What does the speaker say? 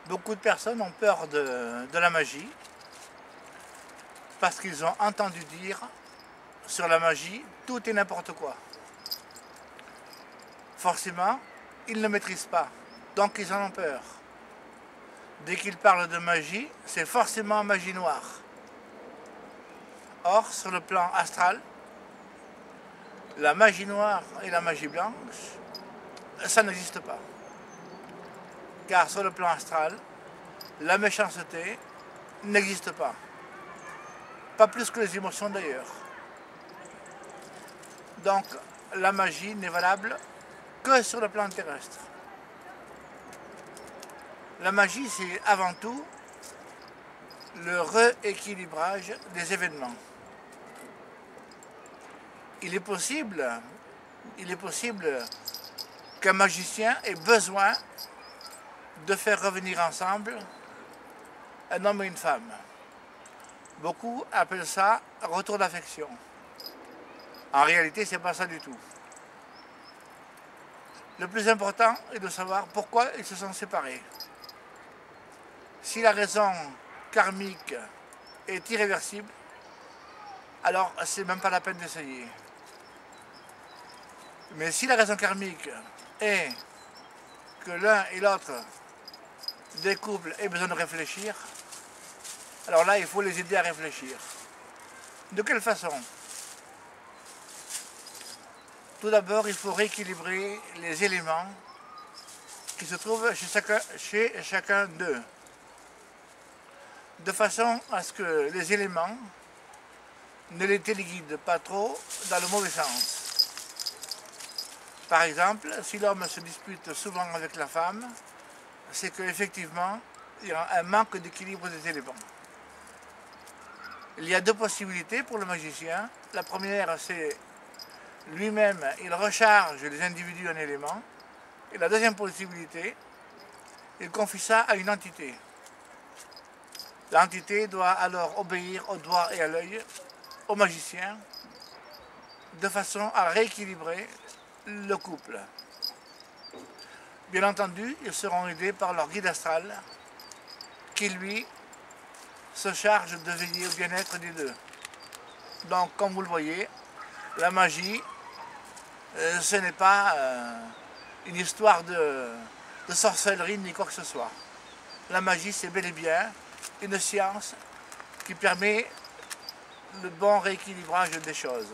Beaucoup de personnes ont peur de la magie parce qu'ils ont entendu dire sur la magie, tout et n'importe quoi. Forcément, ils ne maîtrisent pas, donc ils en ont peur. Dès qu'ils parlent de magie, c'est forcément magie noire. Or, sur le plan astral, la magie noire et la magie blanche, ça n'existe pas. Car sur le plan astral, la méchanceté n'existe pas. Pas plus que les émotions d'ailleurs. Donc, la magie n'est valable que sur le plan terrestre. La magie, c'est avant tout le rééquilibrage des événements. Il est possible qu'un magicien ait besoin de faire revenir ensemble un homme et une femme. Beaucoup appellent ça retour d'affection. En réalité, ce n'est pas ça du tout. Le plus important est de savoir pourquoi ils se sont séparés. Si la raison karmique est irréversible, alors c'est même pas la peine d'essayer. Mais si la raison karmique est que l'un et l'autre des couples aient besoin de réfléchir, alors là, il faut les aider à réfléchir. De quelle façon? Tout d'abord, il faut rééquilibrer les éléments qui se trouvent chez chacun d'eux, de façon à ce que les éléments ne les téléguident pas trop dans le mauvais sens. Par exemple, si l'homme se dispute souvent avec la femme, c'est qu'effectivement, il y a un manque d'équilibre des éléments. Il y a deux possibilités pour le magicien. La première, c'est lui-même, il recharge les individus en éléments. Et la deuxième possibilité, il confie ça à une entité. L'entité doit alors obéir au doigt et à l'œil, au magicien, de façon à rééquilibrer le couple. Bien entendu, ils seront aidés par leur guide astral, qui lui se charge de veiller au bien-être des deux. Donc, comme vous le voyez, la magie, ce n'est pas une histoire de sorcellerie ni quoi que ce soit. La magie, c'est bel et bien une science qui permet le bon rééquilibrage des choses.